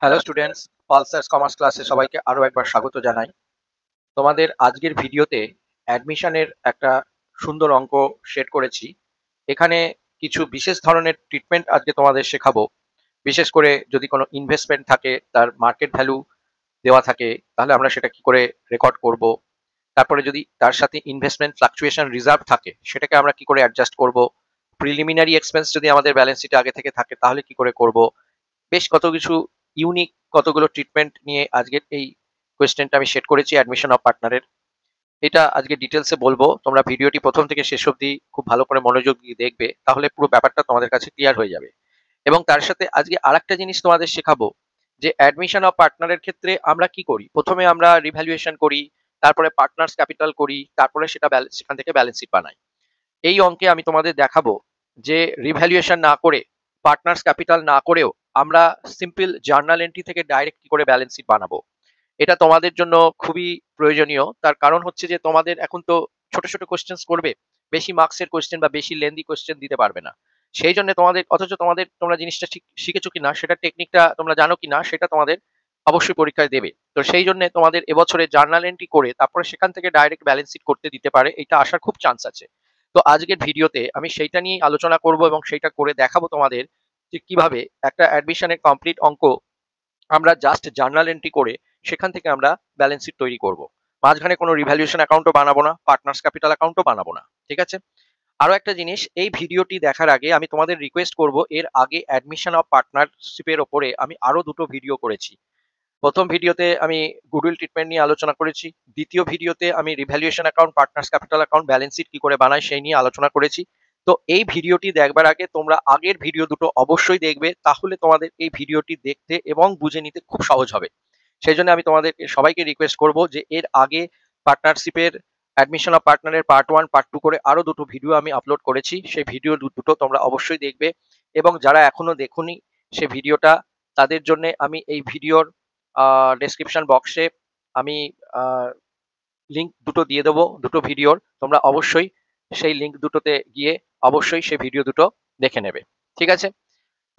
Hello students, পালসার্স commerce ক্লাসে সবাইকে আরো একবার স্বাগত জানাই। তোমাদের আজকের ভিডিওতে অ্যাডমিশনের একটা সুন্দর অঙ্ক শেয়ার করেছি। এখানে কিছু বিশেষ ধরনের ট্রিটমেন্ট আজকে তোমাদের শেখাবো। বিশেষ করে যদি কোনো ইনভেস্টমেন্ট থাকে, তার মার্কেট ভ্যালু দেওয়া থাকে, তাহলে আমরা সেটা কি করে রেকর্ড করব। তারপরে যদি তার সাথে ইনভেস্টমেন্ট ফ্লাকচুয়েশন রিজার্ভ থাকে, সেটাকে আমরা কি করে অ্যাডজাস্ট করব। প্রিলিমিনারি এক্সপেন্স যদি আমাদের ব্যালেন্স শিটে আগে থেকে থাকে, তাহলে কি করে করব। বেশ কত কিছু ইউনিক কতগুলো ট্রিটমেন্ট নিয়ে আজকের এই কোয়েশ্চেনটা আমি সেট করেছি অ্যাডমিশন অফ পার্টনারের। এটা আজকে ডিটেলসে বলবো, তোমরা ভিডিওটি প্রথম থেকে শেষ অবধি খুব ভালো করে মনোযোগ দিয়ে দেখবে, তাহলে পুরো ব্যাপারটা তোমাদের কাছে ক্লিয়ার হয়ে যাবে। এবং তার সাথে আজকে আরেকটা জিনিস তোমাদের শেখাবো, যে অ্যাডমিশন অফ পার্টনারের ক্ষেত্রে আমরা কি করি। প্রথমে আমরা রিভ্যালুয়েশন করি, তারপরে পার্টনার্স ক্যাপিটাল করি, তারপরে সেখান থেকে ব্যালেন্স শিট বানাই। এই অঙ্কে আমি তোমাদের দেখাবো যে রিভ্যালুয়েশন না করে, পার্টনার্স ক্যাপিটাল না করেও আমরা সিম্পল জার্নাল এন্ট্রি থেকে ডাইরেক্ট কি করে ব্যালেন্স শিট বানাবো। এটা তোমাদের জন্য খুবই প্রয়োজনীয়। তার কারণ হচ্ছে যে তোমাদের এখন তো ছোট ছোট কোশ্চেন করবে, বেশি মার্কসের কোশ্চেন বা বেশি লেন্দি কোশ্চেন দিতে পারবে না। সেই জন্য তোমাদের, অথচ তোমরা জিনিসটা শিখেছো কিনা, সেটা টেকনিকটা তোমরা জানো কিনা, সেটা তোমাদের অবশ্যই পরীক্ষায় দেবে। তো সেই জন্য তোমাদের এবছরে জার্নাল এন্ট্রি করে তারপরে সেখান থেকে ডাইরেক্ট ব্যালেন্স শিট করতে দিতে পারে, এটা আসার খুব চান্স আছে। তো আজকের ভিডিওতে আমি সেইটা নিয়ে আলোচনা করব এবং সেইটা করে দেখাবো তোমাদের, যে কিভাবে একটা অ্যাডমিশনের কমপ্লিট অঙ্ক আমরা জাস্ট জার্নাল এন্ট্রি করে সেখান থেকে আমরা ব্যালেন্স শিট তৈরি করব। মাঝখানে কোনো রিভ্যালুয়েশন অ্যাকাউন্টও বানাবো না, পার্টনার্স ক্যাপিটাল অ্যাকাউন্টও বানাবো না। ঠিক আছে। আরো একটা জিনিস, এই ভিডিওটি দেখার আগে আমি তোমাদের রিকোয়েস্ট করব, এর আগে অ্যাডমিশন অফ পার্টনারশিপের ওপরে আমি আরো দুটো ভিডিও করেছি। প্রথম ভিডিওতে আমি গুডউইল ট্রিটমেন্ট নিয়ে আলোচনা করেছি। দ্বিতীয় ভিডিওতে আমি revaluation account, partners capital account, balance sheet কি করে বানায় সেই নিয়ে আলোচনা করেছি। তো এই ভিডিওটি দেখবার আগে তোমরা আগের ভিডিও দুটো অবশ্যই দেখবে, তাহলে তোমাদের এই ভিডিওটি দেখতে এবং বুঝে নিতে খুব সহজ হবে। সেই জন্য আমি তোমাদের সবাইকে রিকোয়েস্ট করব যে এর আগে পার্টনারশিপের অ্যাডমিশন অফ পার্টনারের পার্ট 1 পার্ট 2 করে আরো দুটো ভিডিও আমি আপলোড করেছি, সেই ভিডিও দুটো তোমরা অবশ্যই দেখবে। এবং যারা এখনো দেখোনি সেই ভিডিওটা, তাদের জন্য আমি এই ভিডিওর ডেসক্রিপশন বক্সে আমি লিঙ্ক দুটো দিয়ে দেবো, দুটো ভিডিওর। তোমরা অবশ্যই সেই লিঙ্ক দুটোতে গিয়ে অবশ্যই সেই ভিডিও দুটো দেখে নেবে। ঠিক আছে।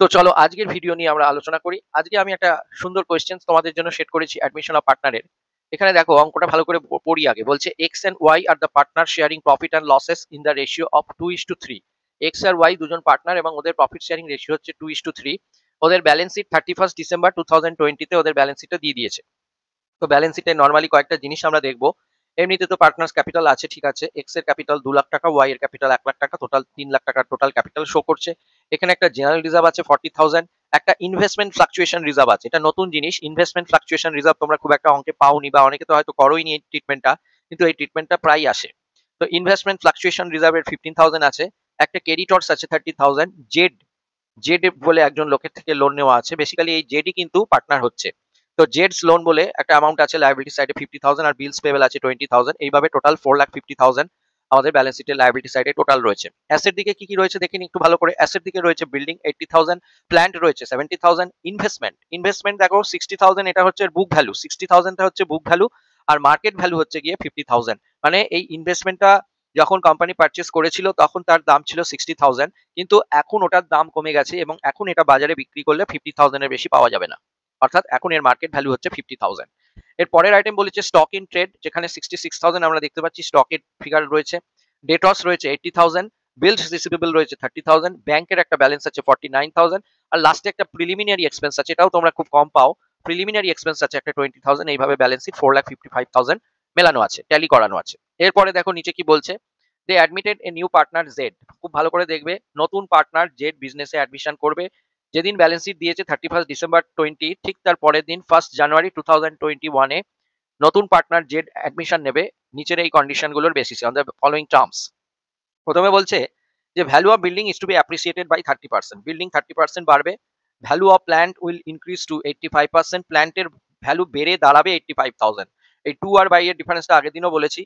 তো চলো আজকের ভিডিও নিয়ে আমরা আলোচনা করি। আজকে আমি একটা সুন্দর কোয়েশ্চেন তোমাদের জন্য সেট করেছি অ্যাডমিশন অফ পার্টনারের। এখানে দেখো অঙ্কটা ভালো করে পড়ি আগে। বলছে X and Y are the partner sharing profit and losses in the ratio of 2:3। X আর ওয়াই দুজন পার্টনার এবং ওদের প্রফিট শেয়ারিং রেশিও হচ্ছে 2:3। ওদের ব্যালেন্স শিট 31 ডিসেম্বর 2020 ওদের ব্যালেন্স শিটটা দিয়ে দিয়েছে। তো ব্যালেন্স শিটে নর্মালি কয়েকটা জিনিস আমরা দেখবো। এমনিতে তো পার্টনার্স ক্যাপিটাল আছে, ঠিক আছে। এক্স এর ক্যাপিটাল 2 লাখ টাকা, ওয়াই এর ক্যাপিটাল 1 লাখ টাকা, টোটাল 3 লাখ টাকার টোটাল ক্যাপিটাল শো করছে। এখানে একটা জেনারেল রিজার্ভ আছে 40,000, একটা ইনভেস্টমেন্ট ফ্লাকচুয়েশন রিজার্ভ আছে। এটা নতুন জিনিস, ইনভেস্টমেন্ট ফ্লাকচুয়েশন রিজার্ভ তোমরা খুব একটা অঙ্কে পাওনি, বা অনেকে তো হয়তো করোইনি এই ট্রিটমেন্টটা, কিন্তু এই ট্রিটমেন্টটা প্রায় আসে। তো ইনভেস্টমেন্ট ফ্লাকচুয়েশন রিজার্ভের 15,000 আছে। একটা ক্রেডিটর্স আছে 30,000। জেড জেড বলে একজন লোকের থেকে লোন নেওয়া আছে, বেসিক্যালি এই জেডই কিন্তু পার্টনার হচ্ছে। তো জেডস লোন বলে একটা অ্যামাউন্ট আছে লায়াবিলিটি সাইডে 50,000, আর বিলস পেবেল আছে 20,000। এইভাবে টোটাল 4,50,000 আমাদের ব্যালেন্স শিটের লায়াবিলিটি সাইডে টোটাল রয়েছে। অ্যাসেট দিকে কি কি রয়েছে দেখিনি একটু ভালো করে। অ্যাসেট দিকে রয়েছে বিল্ডিং 80,000, প্ল্যান্ট রয়েছে 70,000, ইনভেস্টমেন্ট দেখো 60,000, এটা হচ্ছে বুক ভ্যালু, 60,000টা হচ্ছে বুক ভ্যালু, আর মার্কেট ভ্যালু হচ্ছে গিয়ে 50,000। মানে এই ইনভেস্টমেন্টটা যখন কোম্পানি পারচেস করেছিল তখন তার দাম ছিল 60,000, কিন্তু এখন ওটার দাম কমে গেছে এবং এখন এটা বাজারে বিক্রি করলে 50,000 এর বেশি পাওয়া যাবে না। অর্থাৎ এখন এর মার্কেট ভ্যালু হচ্ছে 50,000। এর পরের আইটেম বলেছে স্টক ইন ট্রেড, যেখানে 66,000 আমরা দেখতে পাচ্ছি স্টকের ফিগার রয়েছে। ডেটস রয়েছে 80,000, বিলস রিসিভেবল রয়েছে 30,000, ব্যাংকের একটা ব্যালেন্স আছে 49,000, আর লাস্টে একটা প্রিলিমিনারি এক্সপেন্স আছে, এটাও তোমরা খুব কম পাও। প্রিলিমিনারি এক্সপেন্স আছে একটা 20,000। এইভাবে ব্যালেন্স শিট 4,55,000 মেলানো আছে, ট্যালি করানো আছে। এরপরে দেখো নিচে কি বলছে, they admitted a new partner Z. খুব ভালো করে দেখবে, নতুন পার্টনার জেড বিজনেসে অ্যাডমিশন করবে। যেদিন ব্যালেন্স শিট দিয়েছে 31 ডিসেম্বর 20, ঠিক তার পরের দিন 1 জানুয়ারি 2021 নতুন পার্টনার জেড অ্যাডমিশন নেবে নিচের এই কন্ডিশনগুলোর বেসিসে অন দ্য ফলোইং টার্মস। প্রথমে বলছে যে value of building is to be appreciated by 30%, building 30% বাড়বে। Value of plant will increase to 85%, প্ল্যান্টের ভ্যালু বেড়ে দাঁড়াবে 85,000। এই টু আর বাই এর ডিফারেন্সটা আগের দিনও বলেছি।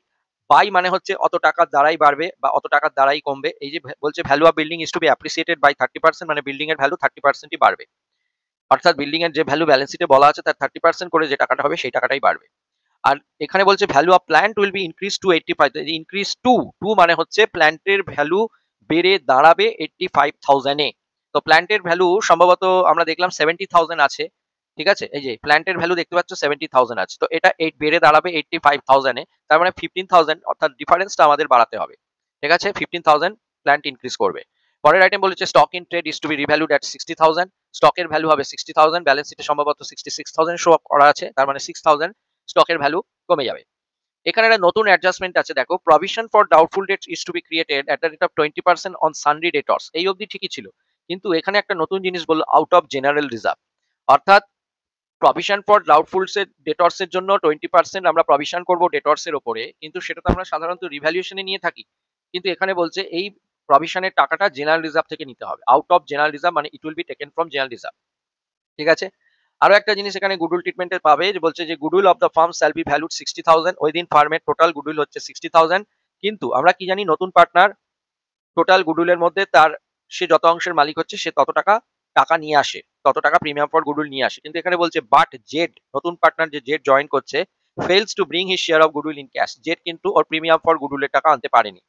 বাই মানে হচ্ছে অত টাকার দ্বারাই বাড়বে বা অত টাকার দ্বারাই কমবে। এই যে বলছে value of building is to be appreciated by 30%, মানে বিল্ডিং এর ভ্যালু 30%ই বাড়বে। অর্থাৎ বিল্ডিং এর যে ভ্যালু ব্যালেন্স শিটে বলা আছে তার 30% করে যে টাকাটা হবে সেই টাকাটাই বাড়বে। আর এখানে বলছে value of plant will be increase to 85, increase to to মানে হচ্ছে প্ল্যান্টের ভ্যালু বেড়ে দাঁড়াবে 85,000 এ। তো প্ল্যান্টের ভ্যালু সম্ভবত আমরা দেখলাম 70,000 আছে, ঠিক আছে, এই যে প্ল্যান্টের ভ্যালু দেখতে পাচ্ছ 70,000 আছে, তো এটা বেড়ে দাঁড়াবে 85,000 এ, তার মানে 15,000 অর্থাৎ ডিফারেন্সটা আমাদের বাড়াতে হবে। ঠিক আছে, 15,000 প্ল্যান্ট ইনক্রিজ করবে। পরের আইটেম বলেছে stock in trade is to be revalued at 60,000, স্টকের ভ্যালু হবে 60,000, ব্যালেন্স শিটে সম্ভবত 66,000 শো করা আছে, তার মানে 6,000 স্টকের ভ্যালু কমে যাবে। এখানে একটা নতুন অ্যাডজাস্টমেন্ট আছে, দেখো provision for doubtful debts is to be created at the rate of 20% on sundry debtors. এই অবধি ঠিকই ছিল, কিন্তু এখানে একটা নতুন জিনিস বললো আউট অফ জেনারেল রিজার্ভ, অর্থাৎ প্রভিশন ফর ডাউটফুলস এর ডেটর্স এর জন্য 20% আমরা প্রভিশন করব ডেটর্স এর উপরে, কিন্তু সেটা তো আমরা সাধারণত রিভ্যালুয়েশনে নিয়ে থাকি, কিন্তু এখানে বলছে এই প্রভিশনের টাকাটা জেনারেল রিজার্ভ থেকে নিতে হবে, আউট অফ জেনারেল রিজার্ভ, মানে it will be taken from general reserve. ঠিক আছে, আরো একটা জিনিস এখানে গুডউইল ট্রিটমেন্টে পাবে, যে বলছে যে goodwill of the farm shall be valued 60,000, ওই দিন ফার্মের টোটাল গুডউইল হচ্ছে 60,000, কিন্তু আমরা কি জানি নতুন পার্টনার টোটাল গুডউইলের মধ্যে তার সে যত অংশের মালিক হচ্ছে সে তত টাকা নিয়ে আসে, তত টাকা প্রিমিয়াম ফর গুডউইল নিয়ে আসে, কিন্তু এখানে বলছে বাট জেড, নতুন পার্টনার যে জেড জয়েন করছে, fails to bring his share of goodwill in cash, Z কিন্তু ওর প্রিমিয়াম ফর গুডউইলের টাকা আনতে পারেনি।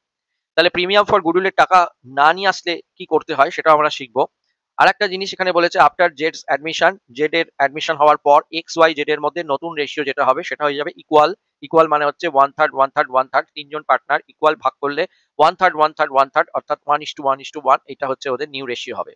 তাহলে প্রিমিয়াম ফর গুডউইলের টাকা না নিয়ে আসলে কি করতে হয় সেটা আমরা শিখবো। আর একটা জিনিস এখানে বলেছে আফটার জেডস অ্যাডমিশন, জেড এর অ্যাডমিশন হওয়ার পর এক্স ওয়াই জেড এর মধ্যে নতুন রেশিও যেটা হবে সেটা হয়ে যাবে ইকুয়াল। ইকুয়াল মানে হচ্ছে 1/3 1/3 1/3, তিনজন পার্টনার ইকুয়াল ভাগ করলে 1/3 1/3 1/3 অর্থাৎ 1:1:1, এটা হচ্ছে ওদের নিউ রেশিও হবে।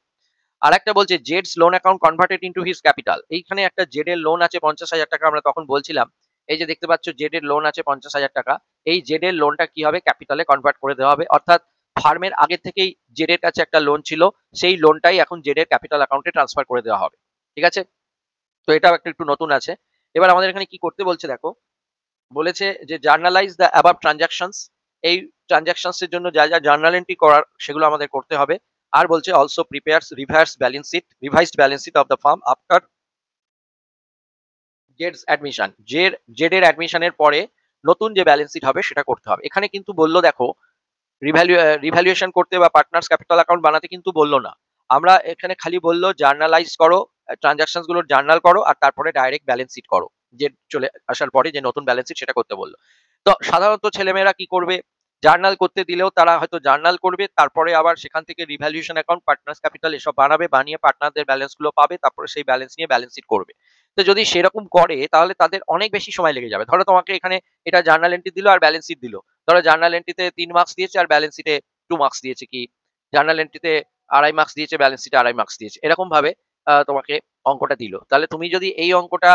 আর একটা বলছে জেডস loan account converted into his capital, এইখানে একটা জেড এর লোন আছে 50,000 টাকা, আমরা তখন বলছিলাম এই যে দেখতে পাচ্ছ জেড এর লোন আছে 50,000 টাকা, এই জেড এর লোনটা কি হবে ক্যাপিটালে কনভার্ট করে দেওয়া হবে, অর্থাৎ ফার্মের আগে থেকেই জেড এর কাছে একটা লোন ছিল, সেই লোনটাই এখন জেড এর ক্যাপিটাল অ্যাকাউন্টে ট্রান্সফার করে দেওয়া হবে। ঠিক আছে, তো এটাও একটু নতুন আছে। এবার আমাদের এখানে কি করতে বলছে দেখো, বলেছে যে জার্নালাইজ দ্য অ্যাবাভ ট্রানজাকশনস, এই ট্রানজাকশনস এর জন্য যা যা জার্নাল এন্ট্রি করার সেগুলো আমাদের করতে হবে। আর বলছে also prepares revised balance sheet of the firm after জেডস অ্যাডমিশন, জেড এর অ্যাডমিশনের পরে নতুন যে ব্যালেন্স শিট হবে সেটা করতে হবে। এখানে কিন্তু বললো দেখো রিভ্যালুয়েশন করতে বা পার্টনার্স ক্যাপিটাল অ্যাকাউন্ট বানাতে কিন্তু বললো না, আমরা এখানে খালি বললো জার্নালাইজ করো, ট্রানজাকশন গুলোর জার্নাল করো আর তারপরে ডাইরেক্ট ব্যালেন্স শিট করো, যে চলে আসার পরে যে নতুন ব্যালেন্স শিট সেটা করতে বললো। তো সাধারণত ছেলেমেয়েরা কি করবে, জার্নাল করতে দিলেও তারা হয়তো জার্নাল করবে, তারপরে আবার সেখান থেকে রিভ্যালুয়েশন অ্যাকাউন্ট পার্টনার্স ক্যাপিটাল এসব বানাবে, বানিয়ে পার্টনারদের ব্যালেন্স গুলো পাবে, তারপরে সেই ব্যালেন্স নিয়ে ব্যালেন্স শিট করবে। তো যদি সেরকম করে তাহলে তাদের অনেক বেশি সময় লেগে যাবে। ধরো তোমাকে এখানে এটা জার্নাল এন্ট্রি দিল আর ব্যালেন্স শিট দিল, ধরো জার্নাল এন্ট্রিতে 3 মার্কস দিয়েছে আর ব্যালেন্স শিটে 2 মার্কস দিয়েছে, কি জার্নাল এন্ট্রিতে 2.5 মার্কস দিয়েছে, ব্যালেন্স শিটে 2.5 মার্কস দিয়েছে, এরকম ভাবে তোমাকে অঙ্কটা দিল। তাহলে তুমি যদি এই অঙ্কটা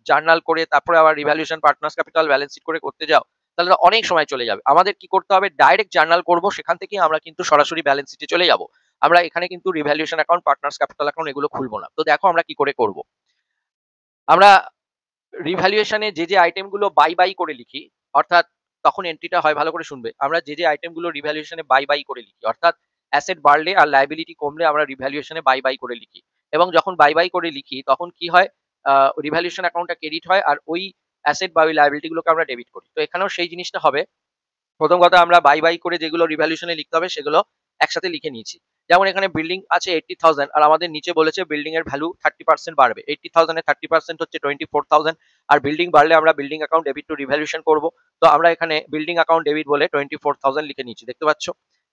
জার্নাল করে তারপরে আবার revaluation partners capital balance sheet করে করতে যাও তাহলে অনেক সময় চলে যাবে। আমাদের কি করতে হবে, ডাইরেক্ট জার্নাল করব, সেখান থেকে আমরা কিন্তু সরাসরি ব্যালেন্স শিটে চলে যাব, আমরা এখানে কিন্তু revaluation account partners capital account এগুলো খুলবো না। তো দেখো আমরা কি করে করব, আমরা রিভ্যালুয়েশনে যে আইটেমগুলো বাই বাই করে লিখি, অর্থাৎ তখন এন্ট্রিটা হয়, ভালো করে শুনবে, আমরা যে আইটেমগুলো রিভ্যালুয়েশনে বাই বাই করে লিখি, অর্থাৎ অ্যাসেট বাড়লে আর লায়াবিলিটি কমলে আমরা রিভ্যালুয়েশনে বাই বাই করে লিখি, এবং যখন বাই বাই করে লিখি তখন কি হয়, রিভ্যালুয়েশন অ্যাকাউন্টটা ক্রেডিট হয় আর ওই অ্যাসেট বা ওই লায়াবিলিটি গুলোকে আমরা ডেবিট করি। তো এখানেও সেই জিনিসটা হবে, প্রথম কথা আমরা বাই বাই করে যেগুলো রিভ্যালুয়েশনে লিখতে হবে সেগুলো একসাথে লিখে নিয়েছি। যেমন এখানে বিল্ডিং আছে 80,000 আর আমাদের নিচে বলেছে বিল্ডিং এর ভ্যালু 30% বাড়বে, 80,000 এর 30% হচ্ছে 24,000, আর বিল্ডিং বাড়লে আমরা building account debit two revaluation করব। তো আমরা এখানে বিল্ডিং অ্যাকাউন্ট ডেবিট বলে 24,000 লিখে নিয়েছি, দেখতে পাচ্ছ।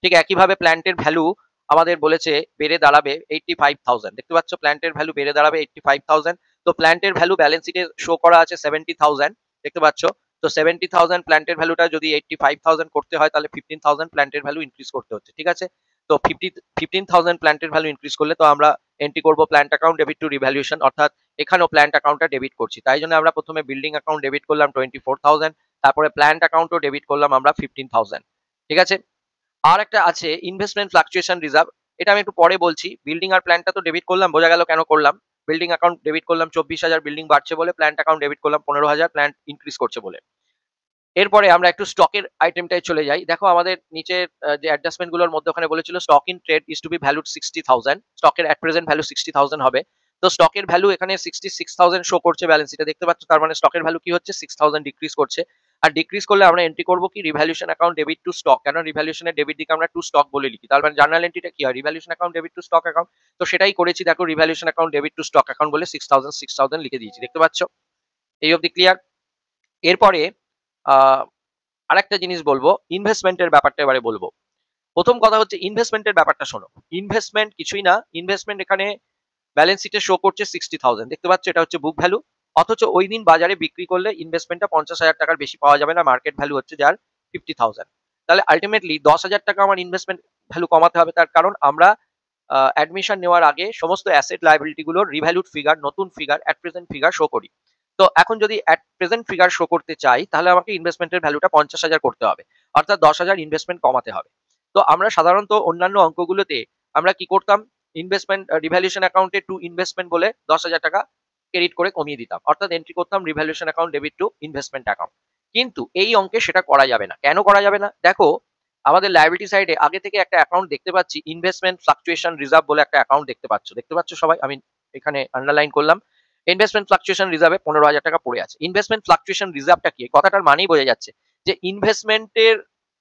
ঠিক একইভাবে প্ল্যান্টের ভ্যালু আমাদের বলেছে বেড়ে দাঁড়াবে 85,000, দেখতে পাচ্ছ প্ল্যান্টের ভ্যালু বেড়ে দাঁড়াবে 85,000। তো প্ল্যান্টের ভ্যালু ব্যালেন্স শিটে শো করা আছে 70,000, দেখতে পাচ্ছ। তো 70,000 প্ল্যান্টের ভ্যালুটা যদি 85,000 করতে হয় তাহলে 15,000 প্ল্যান্টের ভ্যালু ইনক্রিজ করতে হচ্ছে, ঠিক আছে। তো 15,000 প্ল্যান্টের ভ্যালু ইনক্রিজ করলে তো আমরা এন্ট্রি করব plant account debit two revaluation, অর্থাৎ এখানেও প্ল্যান্ট অ্যাকাউন্টটা ডেবিট করছি, তাই জন্য আমরা প্রথমে বিল্ডিং অ্যাকাউন্ট ডেবিট করলাম 24,000, তারপরে প্ল্যান্ট অ্যাকাউন্টও ডেবিট করলাম আমরা 15,000, ঠিক আছে। আর একটা আছে ইনভেস্টমেন্ট ফ্লাকচুয়েশন রিজার্ভ, এটা আমি একটু পরে বলছি। বিল্ডিং আর প্ল্যান্টটা তো ডেবিট করলাম, বোঝা গেল কেন করলাম। বিল্ডিং অ্যাকাউন্ট ডেবিট করলাম 24,000, বিল্ডিং বাড়ছে বলে, প্ল্যান্ট অ্যাকাউন্ট ডেবিট করলাম 15,000, প্ল্যান্ট ইনক্রিজ করছে বলে। এরপরে আমরা একটু স্টকের আইটেমটায় চলে যাই। দেখো আমাদের নিচে যে অ্যাডজাস্টমেন্ট গুলোর মধ্যে ওখানে বলেছিল stock in trade is to be valued 60,000, স্টকের এট প্রেজেন্ট ভ্যালু 60,000 হবে। তো স্টকের ভ্যালু এখানে 66,000 শো করছে ব্যালেন্স শিটে, দেখতে পাচ্ছ, তার মানে স্টকের ভ্যালু কি হচ্ছে 6,000 ডিক্রিজ করছে। আর ডিক্রিজ করলে আমরা এন্ট্রি করবো কি revaluation account debit to stock, কেন রিভ্যালুয়েশনের ডেবিট দিকে আমরা টু স্টক বলে লিখি, তার মানে জার্নাল এন্ট্রিটা কি হয় revaluation account debit to stock account. তো সেটাই করেছি, দেখো revaluation account debit to stock account বলে 6,000 লিখে দিয়েছি, দেখতে পাচ্ছ। এই অবধি ক্লিয়ার। এরপরে আরেকটা জিনিস বলবো, ইনভেস্টমেন্টের ব্যাপারটা এবারে বলবো। প্রথম কথা হচ্ছে ইনভেস্টমেন্টের ব্যাপারটা শোনো, ইনভেস্টমেন্ট কিছুই না, ইনভেস্টমেন্ট এখানে ব্যালেন্স শিটে শো করছে 60,000, দেখতে পাচ্ছ এটা হচ্ছে বুক ভ্যালু। অথচ ওই দিন বাজারে বিক্রি করলে ইনভেস্টমেন্টটা 50,000 টাকার বেশি পাওয়া যাবে না, মার্কেট ভ্যালু হচ্ছে যার 50,000। তাহলে আলটিমেটলি 10,000 টাকা আমার ইনভেস্টমেন্ট ভ্যালু কমাতে হবে, তার কারণ আমরা অ্যাডমিশন নেওয়ার আগে সমস্ত অ্যাসেট লায়াবিলিটি গুলোর রিভ্যালুড ফিগার, নতুন figure, at present figure show করি। তো এখন যদি অ্যাট প্রেজেন্ট ফিগার শো করতে চাই তাহলে আমাকে ইনভেস্টমেন্টের ভ্যালুটা 50,000 করতে হবে, অর্থাৎ 10,000 ইনভেস্টমেন্ট কমাতে হবে। তো আমরা সাধারণত অন্যান্য অঙ্কগুলোতে আমরা কি করতাম, ইনভেস্টমেন্ট রিভ্যালুয়েশন অ্যাকাউন্টে টু ইনভেস্টমেন্ট বলে 10,000 টাকা ক্রেডিট করে কমিয়ে দিতাম, অর্থাৎ এন্ট্রি করতাম revaluation account debit to investment account. কিন্তু এই অঙ্কে সেটা করা যাবে না। কেন করা যাবে না? দেখো, আমাদের লায়াবিলিটি সাইডে আগে থেকে একটা অ্যাকাউন্ট দেখতে পাচ্ছি, ইনভেস্টমেন্ট ফ্লাকচুয়েশন রিজার্ভ বলে একটা অ্যাকাউন্ট দেখতে পাচ্ছ সবাই, আমি এখানে আন্ডারলাইন করলাম। ইনভেস্টমেন্ট ফ্লাকচুয়েশন রিজার্ভে 15,000 টাকা পড়ে আছে। ইনভেস্টমেন্ট ফ্লাকচুয়েশন রিজার্ভটা কি? কথাটার মানেই বোঝা যাচ্ছে যে ইনভেস্টমেন্টের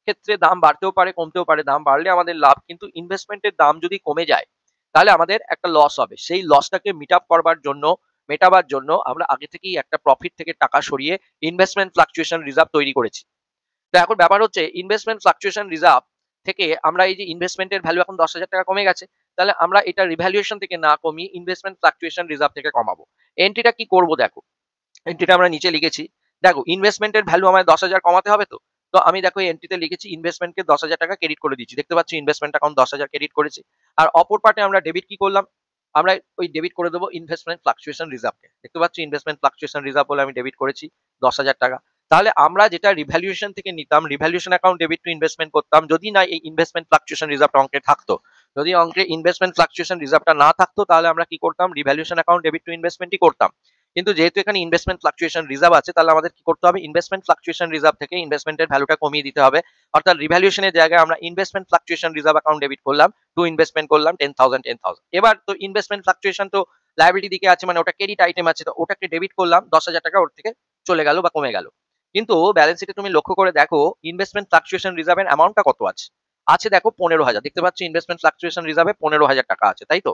ক্ষেত্রে দাম বাড়তেও পারে, কমতেও পারে। দাম বাড়লে আমাদের লাভ, কিন্তু ইনভেস্টমেন্টের দাম যদি কমে যায় তাহলে আমাদের একটা লস হবে। সেই লসটাকে মেটাবার জন্য আমরা আগে থেকেই একটা প্রফিট থেকে টাকা সরিয়ে ইনভেস্টমেন্ট ফ্লাকচুয়েশন রিজার্ভ তৈরি করেছি। তো এখন ব্যাপার হচ্ছে, ইনভেস্টমেন্ট ফ্লাকচুয়েশন রিজার্ভ থেকে আমরা এই যে ইনভেস্টমেন্টের ভ্যালু এখন 10,000 টাকা কমে গেছে, তাহলে আমরা এটা রিভ্যালুয়েশন থেকে না কমিয়ে ইনভেস্টমেন্ট ফ্লাকচুয়েশন রিজার্ভ থেকে কমাবো। এন্ট্রিটা কি করব? দেখো, এন্ট্রিটা আমরা নিচে লিখেছি। দেখো, ইনভেস্টমেন্টের ভ্যালু আমায় 10,000 কমাতে হবে। তো আমি দেখো এই এন্ট্রিতে লিখেছি ইনভেস্টমেন্টকে 10,000 টাকা ক্রেডিট করে দিচ্ছি, দেখতে পাচ্ছি ইনভেস্টমেন্ট অ্যাকাউন্ট 10,000 ক্রেডিট করেছি। আর অপর পার্টে আমরা ডেবিট কি করলাম, আমরা ওই ডেবিট করে দেবো ইনভেস্টমেন্ট ফ্লাকচুয়েশন রিজার্ভকে, দেখতে পাচ্ছি ইনভেস্টমেন্ট ফ্লাকচুয়েশন রিজার্ভ বলে আমি ডেবিট করেছি 10,000 টাকা। তাহলে আমরা যেটা রিভ্যালুয়েশন থেকে নিতাম, revaluation account debit to investment করতাম, যদি না এই ইনভেস্টমেন্ট ফ্লাকচুয়েশন রিজার্ভটা অঙ্কে থাকতো, যদি অঙ্কে ইনভেস্টমেন্ট ফ্লাকচুয়েশন রিজার্ভটা না থাকতো তাহলে আমরা কি করতাম, রিভ্যালুয়েশন অ্যাকাউন্ট ডেবিট টু ইনভেস্টমেন্টই করতাম। কিন্তু যেহেতু এখানে ইনভেস্টমেন্ট ফ্লাকচুয়েশন রিজার্ভ আছে, তাহলে আমাদের কি করতে হবে, ইনভেস্টমেন্ট ফ্লাকচুয়েশন রিজার্ভ থেকে ইনভেস্টমেন্টের ভ্যালুটা কমিয়ে দিতে হবে। অর্থাৎ রিভ্যালুয়েশনের জায়গায় আমরা investment fluctuation reserve account debit করলাম, টু ইনভেস্টমেন্ট করলাম 10,000। এবার তো ইনভেস্টমেন্ট ফ্লাকচুয়েশন তো লায়াবিলিটি দিকে আছে, মানে ওটা ক্রেডিট আইটেম আছে, তো ওটাকে ডেবিট করলাম, 10,000 টাকা ওর থেকে চলে গেল বা কমে গেল। কিন্তু ব্যালেন্স শিটে তুমি লক্ষ্য করে দেখো ইনভেস্টমেন্ট ফ্লাকচুয়েশন রিজার্ভের অ্যামাউন্টটা কত আছে। আছে দেখো 15,000, দেখতে পাচ্ছি ইনভেস্টমেন্ট ফ্লাকচুয়েশন রিজার্ভে 15,000 টাকা আছে, তাই তো?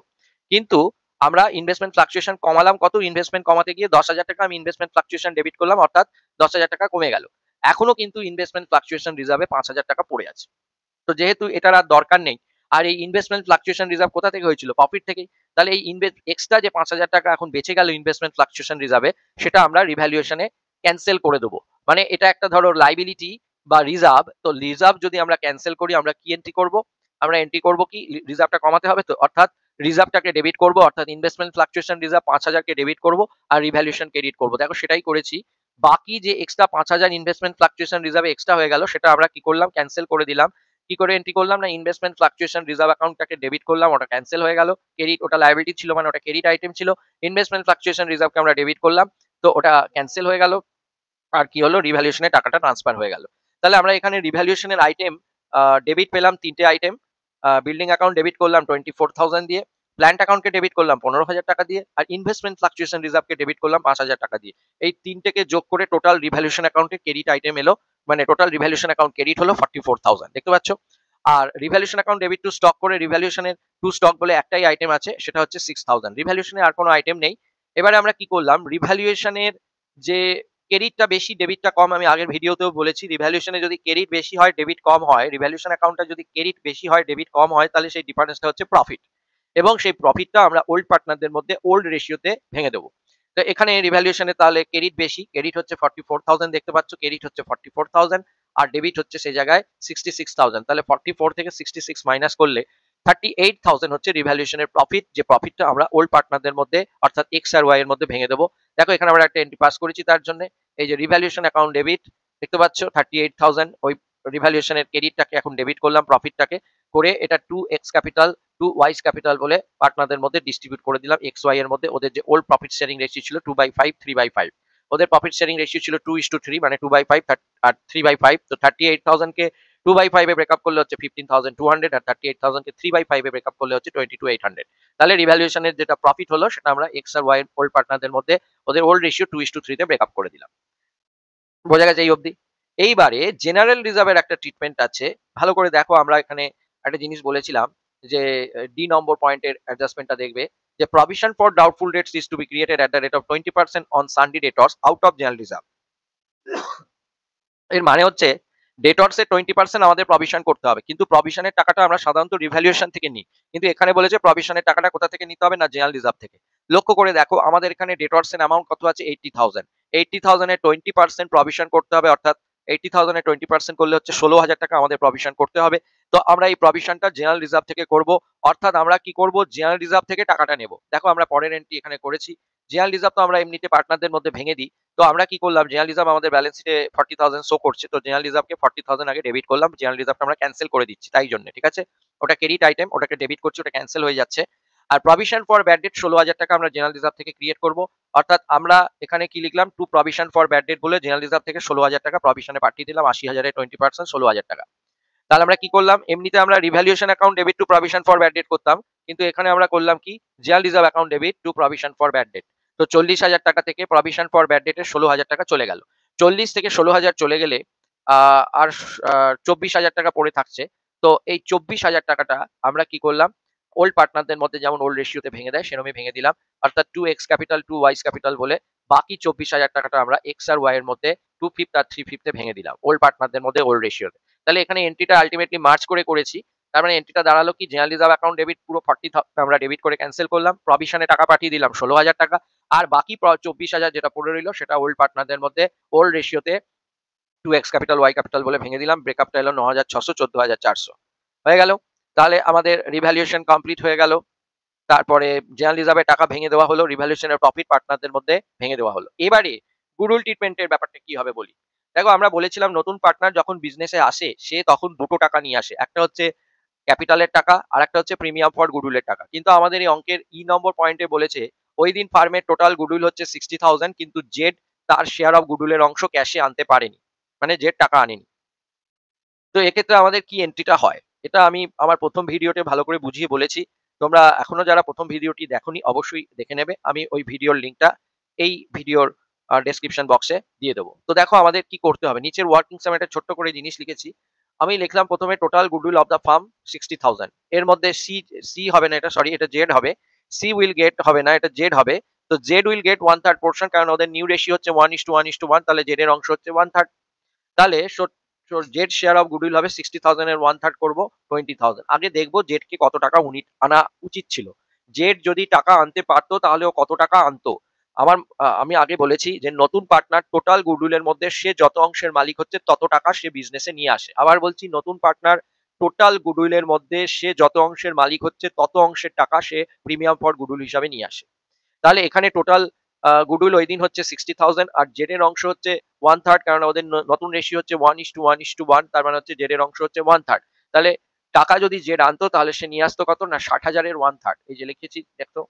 কিন্তু আমরা ইনভেস্টমেন্ট ফ্লাকচুয়েশন কমালাম কত, ইনভেস্টমেন্ট কমাতে গিয়ে 10,000 টাকা আমি ইনভেস্টমেন্ট ফ্লাকচুয়েশন ডেবিট করলাম, অর্থাৎ 10,000 টাকা কমে গেল। এখনো কিন্তু ইনভেস্টমেন্ট ফ্লাকচুয়েশন রিজার্ভে 5,000 টাকা পড়ে আছে। তো যেহেতু এটার আর দরকার নেই, আর এই ইনভেস্টমেন্ট ফ্লাকচুয়েশন রিজার্ভ কোথা থেকে হয়েছিল, প্রফিট থেকেই, তাহলে এই এক্সট্রা যে 5,000 টাকা এখন বেঁচে গেল ইনভেস্টমেন্ট ফ্লাকচুয়েশন রিজার্ভে, সেটা আমরা রিভ্যালুয়েশনে ক্যান্সেল করে দেবো। মানে এটা একটা ধরো লাইবিলিটি বা রিজার্ভ, তো রিজার্ভ যদি আমরা ক্যান্সেল করি আমরা কি এন্ট্রি করব, আমরা এন্ট্রি করব কি, রিজার্ভটা কমাতে হবে, তো অর্থাৎ রিজার্ভটাকে ডেবিট করব, অর্থাৎ ইনভেস্টমেন্ট ফ্লাকচুয়েশন রিজার্ভ 5,000 কে ডেবিট করব আর রিভ্যালুয়েশন ক্রেডিট করব। দেখো সেটাই করেছি। বাকি যে এক্সট্রা 5,000 ইনভেস্টমেন্ট ফ্লাকচুয়েশন রিজার্ভে এক্সট্রা হয়ে গেল, সেটা আমরা কি করলাম, ক্যান্সেল করে দিলাম। কি করে এন্ট্রি করলাম না, ইনভেস্টমেন্ট ফ্লাকচুয়েশন রিজার্ভ অ্যাকাউন্টটাকে ডেবিট করলাম, ওটা ক্যান্সেল হয়ে গেল, ক্রেডিট, ওটা লায়াবিলিটি ছিল মানে ওটা ক্রেডিট আইটেম ছিল। ইনভেস্টমেন্ট ফ্লাকচুয়েশন রিজার্ভকে আমরা ডেবিট করলাম, তো ওটা ক্যান্সেল হয়ে গেল। আর কি হলো, রিভ্যালুয়েশনে টাকাটা ট্রান্সফার হয়ে গেল। তাহলে আমরা এখানে রিভ্যালুয়েশনের আইটেম ডেবিট পেলাম তিনটে আইটেম। বিল্ডিং অ্যাকাউন্ট ডেবিট করলাম 24,000 দিয়ে, প্ল্যান্ট অ্যাকাউন্টকে ডেবিট করলাম 15,000 টাকা দিয়ে, আর ইনভেস্টমেন্ট ফ্লাকচুয়েশন রিজার্ভকে ডেবিট করলাম 5,000 টাকা দিয়ে। এই তিনটেকে যোগ করে টোটাল রিভ্যালুয়েশন অ্যাকাউন্টে ক্রেডিট আইটেম এলো, মানে টোটাল রিভ্যালুয়েশন অ্যাকাউন্ট ক্রেডিট হলো 44,000, দেখতে পাচ্ছ। আর revaluation account debit to stock করে, রিভ্যালুয়েশনের টু স্টক বলে একটাই আইটেম আছে, সেটা হচ্ছে 6,000। রিভ্যালুয়েশনে আর কোনো আইটেম নেই। এবারে আমরা কি করলাম, রিভ্যালুয়েশনের যে ক্রেডিটটা বেশি ডেবিটটা কম, আমি আগের ভিডিওতেও বলেছি, রিভ্যালুয়েশনে যদি ক্রেডিট বেশি হয় ডেবিট কম হয়, রিভ্যালুয়েশন অ্যাকাউন্টটা যদি ক্রেডিট বেশি হয় ডেবিট কম হয়, তাহলে সেই ডিফারেন্সটা হচ্ছে প্রফিট, এবং সেই প্রফিটটা আমরা ওল্ড পার্টনারদের মধ্যে ওল্ড রেশিওতে ভেঙে দেবো। তো এখানে রিভ্যালুয়েশনে তাহলে ক্রেডিট বেশি, ক্রেডিট হচ্ছে 44,000, দেখতে পাচ্ছ ক্রেডিট হচ্ছে 44,000 আর ডেবিট হচ্ছে সেই জায়গায় 66,000। তাহলে 44 থেকে 66 মাইনাস করলে 38,000 হচ্ছে রিভ্যালুয়েশনের প্রফিট, যে প্রফিটটা আমরা ওল্ড পার্টনারদের মধ্যে অর্থাৎ এক্স আর ওয়াই এর মধ্যে ভেঙে দেবো। দেখো এখানে আমরা একটা এন্ট্রি পাস করেছি তার জন্য, এই যে রিভ্যালুয়েশন অ্যাকাউন্ট ডেবিট, দেখতে পাচ্ছ 38,000, ওই রিভ্যালুয়েশনের ক্রেডিটটাকে এখন ডেবিট করলাম, প্রফিটটাকে করে এটা 2x ক্যাপিটাল 2y ক্যাপিটাল বলে পার্টনারদের মধ্যে ডিস্ট্রিবিউট করে দিলাম, এক্স ওয়াই এর মধ্যে। ওদের যে ওল্ড প্রফিট শেয়ারিং রেশিও ছিল 2/5 3/5, ওদের প্রফিট শেয়ারিং রেশিও ছিল 2:3, মানে 2/5 আর 3/5। তো 38,000 কে 2/5 এ ব্রেকআপ করলে হচ্ছে 15,200, আর 38,000 কে 3/5 এ ব্রেকআপ করলে হচ্ছে 22,800। তাহলে রিভ্যালুয়েশনের যেটা প্রফিট হলো সেটা আমরা এক্স আর ওয়াই ওল্ড পার্টনারদের মধ্যে ওদের ওল্ড রেশিও 2:3 তে ব্রেকআপ করে দিলাম। বোঝা গেছে এই অবধি? এইবারে জেনারেল রিজার্ভের একটা ট্রিটমেন্ট আছে, ভালো করে দেখো। আমরা এখানে একটা জিনিস বলেছিলাম যে ডি নম্বর পয়েন্টের অ্যাডজাস্টমেন্টটা দেখবে, যে provision for doubtful debts is to be created at the rate of 20% on sundry debtors out of general reserve. এর মানে হচ্ছে ডেটর্সে 20% আমাদের প্রভিশন করতে হবে, কিন্তু প্রভিশনের টাকাটা আমরা সাধারণত রিভ্যালুয়েশন থেকে নিই, কিন্তু এখানে বলেছে প্রভিশনের টাকাটা কোথা থেকে নিতে হবে না জেনারেল রিজার্ভ থেকে। লক্ষ্য করে দেখো আমাদের এখানে ডেটর্সের অ্যামাউন্ট কত আছে 80,000, 80,000 এর 20% প্রভিশন করতে হবে, অর্থাৎ 80,000 এর 20% করলে হচ্ছে 16,000 টাকা আমাদের প্রভিশন করতে হবে। তো আমরা এই প্রভিশনটা জেনারেল রিজার্ভ থেকে করব, অর্থাৎ আমরা কি করব জেনারেল রিজার্ভ থেকে টাকাটা নেব। দেখো আমরা পরের এন্ট্রি এখানে করেছি, জেনারেল রিজার্ভ তো আমরা এমনিতে পার্টনারদের মধ্যে ভেঙে দিই, তো আমরা কি করলাম জেনারেল রিজার্ভ আমাদের ব্যালেন্স শিটে 40,000 শো করছে, তো জেনারেল রিজার্ভকে 40,000 আগে ডেবিট করলাম, জেনারেল রিজার্ভটা আমরা ক্যান্সেল করে দিচ্ছি তাই জন্য, ঠিক আছে। ওটা ক্রেডিট আইটেম, ওটাকে ডেবিট করছি, ওটা ক্যান্সেল হয়ে যাচ্ছে। আর প্রভিশন ফর ব্যাড ডেট 16,000 টাকা আমরা জেনারেল রিজার্ভ থেকে ক্রিয়েট করব, অর্থাৎ আমরা এখানে কি লিখলাম to provision for bad debt বলে জেনারেল রিজার্ভ থেকে 16,000 টাকা প্রভিশনে পাঠিয়ে দিলাম, 80,000 এর 20% 16,000 টাকা। তাহলে আমরা কি করলাম, এমনিতে আমরা revaluation account debit two provision for bad date করতাম, কিন্তু এখানে আমরা করলাম কি general reserve account debit two provision for bad date. তো 40,000 টাকা থেকে প্রভিশন ফর ব্যাড ডেটের 16,000 টাকা চলে গেল। 40 থেকে 16,000 চলে গেলে আর 24,000 টাকা পড়ে থাকছে। তো এই 24,000 টাকাটা আমরা কি করলাম ওল্ড পার্টনারদের মধ্যে যেমন ওল্ড রেশিওতে ভেঙে দেয় সেরকমই ভেঙে দিলাম, অর্থাৎ 2x ক্যাপিটাল 2y ক্যাপিটাল বলে বাকি 24,000 টাকাটা আমরা x আর y এর মধ্যে 2/5 আর 3/5 ভেঙে দিলাম ওল্ড পার্টনারদের মধ্যে ওল্ড রেশিওতে। তাহলে এখানে এন্ট্রিটা আলটিমেটলি মার্চ করে করেছি, তার মানে এন্ট্রিটা দাঁড়ালো কি জেনারেল রিজার্ভ অ্যাকাউন্ট ডেবিট পুরো 40,000 আমরা ডেবিট করে ক্যান্সেল করলাম, প্রভিশনে টাকা পাঠিয়ে দিলাম 16,000 টাকা, আর বাকি 24,000 যেটা পড়ে রইল সেটা ওল্ড পার্টনারদের মধ্যে ওল্ড রেশিওতে 2x ক্যাপিটাল y ক্যাপিটাল বলে ভেঙে দিলাম, ব্রেকআপটা এলো 9,600 14,400 হয়ে গেল। তাহলে আমাদের রিভ্যালুয়েশন কমপ্লিট হয়ে গেল, তারপরে জেনারেল রিজার্ভের টাকা ভেঙে দেওয়া হলো, রিভ্যালুয়েশনের প্রফিট পার্টনারদের মধ্যে ভেঙে দেওয়া হলো। এবারে গুডউইল ট্রিটমেন্টের ব্যাপারটা কি হবে বলি। দেখো আমরা বলেছিলাম নতুন পার্টনার যখন বিজনেসে আসে সে তখন দুটো টাকা নিয়ে আসে, একটা হচ্ছে ক্যাপিটালের টাকা আর একটা হচ্ছে প্রিমিয়াম ফর গুডউইলের টাকা, কিন্তু আমাদের এই অঙ্কের নম্বর পয়েন্টে বলেছে ওই দিন ফার্মের টোটাল গুডউইল হচ্ছে 60,000, কিন্তু জেড তার শেয়ার অফ গুডউইলের অংশ ক্যাশে আনতে পারেনি, মানে জেড টাকা আনেনি। তো এক্ষেত্রে আমাদের কি এন্ট্রিটা হয় এটা আমি আমার প্রথম ভিডিওতে ভালো করে বুঝিয়ে বলেছি, তোমরা এখনো যারা প্রথম ভিডিওটি দেখোনি অবশ্যই দেখে নেবে, আমি ওই ভিডিওর লিঙ্কটা এই ভিডিওর ডেসক্রিপশন বক্সে দিয়ে দেবো। তো দেখো আমাদের কি করতে হবে, নিচের ওয়ার্কিং সাম একটা ছোট্ট করে জিনিস লিখেছি, আমি লিখলাম প্রথমে total goodwill of the farm 60,000, এর মধ্যে সি সি হবে না, এটা সরি এটা জেড হবে, সি উইল গেট হবে না, এটা জেড হবে। তো জেড উইল গেট 1/3 পোর্শন, কারণ ওদের নিউ রেশিও হচ্ছে 1:1:1, তাহলে জেড এর অংশ হচ্ছে 1/3। তাহলে জেড শেয়ার অফ গুডউইল হবে 60,000 এর 1/3 করবো 20,000। আগে দেখবো জেডকে কত টাকা আনা উচিত ছিল, জেড যদি টাকা আনতে পারতো তাহলে ও কত টাকা আনতো। আমি আগে বলেছি যে নতুন পার্টনার টোটাল গুডউইলের মধ্যে সে যত অংশের মালিক হচ্ছে তত টাকা সে বিজনেসে নিয়ে আসে। আবার বলছি নতুন পার্টনার টোটাল গুডউইলের মধ্যে সে যত অংশের মালিক হচ্ছে তত অংশের টাকা সে প্রিমিয়াম ফর গুডউইল হিসাবে নিয়ে আসে। তাহলে এখানে টোটাল গুডউইল ওই দিন হচ্ছে 60,000 আর জেড এর অংশ হচ্ছে 1/3, কারণ ওদের নতুন রেশিও হচ্ছে 1:1:1, তার মানে হচ্ছে জেড এর অংশ হচ্ছে 1/3। তাহলে টাকা যদি জেড আনতো তাহলে সে নিয়ে আসতো কত না 60,000 এর 1/3, এই যে লিখেছি দেখো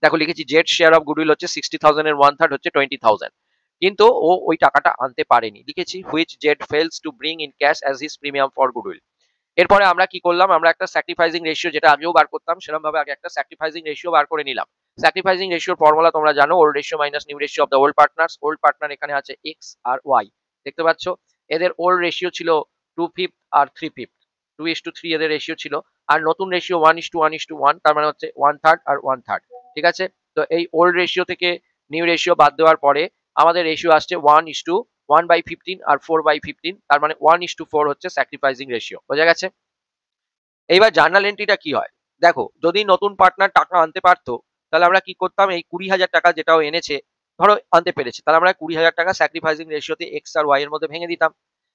দেখো লিখেছি জেড শেয়ার অফ গুডউইল হচ্ছে 60,000 এর 1/3 হচ্ছে 20,000, কিন্তু ও ওই টাকাটা আনতে পারেনি, লিখেছি which Z fails to bring in cash as his premium for goodwill. এরপরে আমরা কি করলাম, আমরা একটা স্যাক্রিফাইসিং রেশিও যেটা আগেও বার করতাম সেরকম ভাবে আগে একটা স্যাক্রিফাইসিং রেশিও বার করে নিলাম। স্যাক্রিফাইসিং রেশিওর ফর্মুলা তোমরা জানো, old ratio minus new ratio of the old partners. Old partner এখানে আছে এক্স আর ওয়াই, দেখতে পাচ্ছ এদের ওল্ড রেশিও ছিল 2/5 আর 3/5, 2:3 এদের রেশিও ছিল, আর নতুন রেশিও 1:1:1, তার মানে হচ্ছে 1/3 আর 1/3, ঠিক আছে। তো এই ওল্ড রেশিও থেকে নিউ রেশিও বাদ দেওয়ার পরে আমাদের রেশিও আসছে 1:1/15 আর 4/15, তার মানে 1:4 হচ্ছে স্যাক্রিফাইসিং রেশিও, বোঝা গেছে। এইবার জার্নাল এন্ট্রিটা কি হয় দেখো, যদি নতুন পার্টনার টাকা আনতে পারতো তাহলে আমরা কি করতাম, এই 20,000 টাকা যেটাও এনেছে ধরো আনতে পেরেছে, তাহলে আমরা 20,000 টাকা স্যাক্রিফাইসিং রেশিওতে এক্স আর ওয়াই এর মধ্যে ভেঙে দিতাম।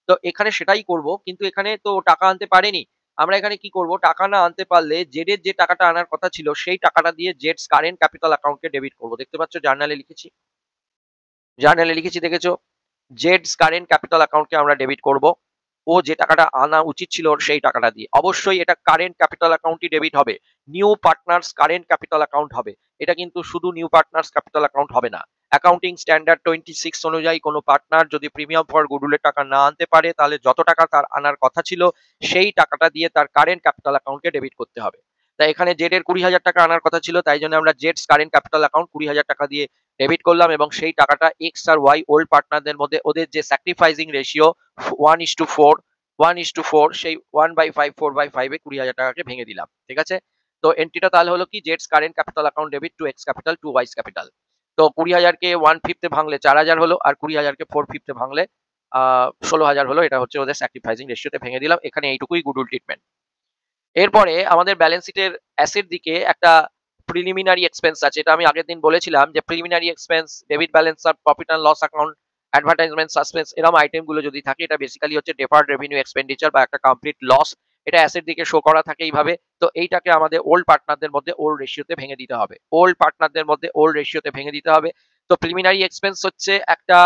তো এখানে সেটাই করব, কিন্তু এখানে তো টাকা আনতে পারেনি, আমরা এখানে কি করব, টাকা না আনতে পারলে জেড এর যে টাকাটা আনার কথা ছিল সেই টাকাটা দিয়ে জেডস কারেন্ট ক্যাপিটাল অ্যাকাউন্টকে ডেবিট করব, দেখতে পাচ্ছ জার্নালে লিখেছি দেখেছো, জেডস কারেন্ট ক্যাপিটাল অ্যাকাউন্টকে আমরা ডেবিট করব, ও যে টাকাটা আনা উচিত ছিল সেই টাকাটা দিয়ে। অবশ্যই এটা কারেন্ট ক্যাপিটাল অ্যাকাউন্টই ডেবিট হবে, new partners current capital account হবে, এটা কিন্তু শুধু নিউ পার্টনার্স ক্যাপিটাল অ্যাকাউন্ট হবে না। অ্যাকাউন্টিং স্ট্যান্ডার্ড 26 অনুযায়ী কোনো পার্টনার যদি প্রিমিয়াম ফর গুডউইলের টাকা না আনতে পারে তাহলে যত টাকা তার আনার কথা ছিল সেই টাকাটা দিয়ে তার কারেন্ট ক্যাপিটাল অ্যাকাউন্টকে ডেবিট করতে হবে। তাই এখানে জেড এর 20,000 টাকা আনার কথা ছিল, তাই জন্য আমরা জেডস কারেন্ট ক্যাপিটাল অ্যাকাউন্ট 20,000 টাকা দিয়ে ডেবিট করলাম, এবং সেই টাকাটা এক্স আর ওয়াই ওল্ড পার্টনারদের মধ্যে ওদের যে স্যাক্রিফাইসিং রেশিও 1:4 সেই 1/5 4/5 এ 20,000 টাকাকে ভেঙে দিলাম, ঠিক আছে। তো এন্ট্রিটা তাহলে হলো কি জেডস current capital account debit to X capital to Y's capital. তো 20,000 কে 1/5 ভাঙলে 4,000 হলো, আর 20,000 কে 4/5 ভাঙলে 16,000 হলো, এটা হচ্ছে ওদের স্যাক্রিফাইসিং রেশিওতে ভেঙে দিলাম। এখানে এইটুকুই গুডউইল ট্রিটমেন্ট। এরপরে আমাদের ব্যালেন্স শিটের অ্যাসেট দিকে একটা প্রিলিমিনারি এক্সপেন্স আছে। এটা আমি আগের দিন বলেছিলাম যে প্রিলিমিনারি এক্সপেন্স, ডেবিট ব্যালেন্স আর profit and loss account, advertisement, suspense এরকম আইটেম গুলো যদি থাকে, এটা বেসিক্যালি হচ্ছে ডেফার্ড রেভিনিউ এক্সপেন্ডিচার বা একটা কমপ্লিট লস। এটা অ্যাসেট দিকে শো করা থাকে এইভাবে। তো এইটাকে আমাদের ওল্ড পার্টনারদের মধ্যে ওল্ড রেশিওতে ভেঙে দিতে হবে। ওল্ড পার্টনারদের মধ্যে ওল্ড রেশিওতে ভেঙে দিতে হবে। তো প্রিলিমিনারি এক্সপেন্স হচ্ছে একটা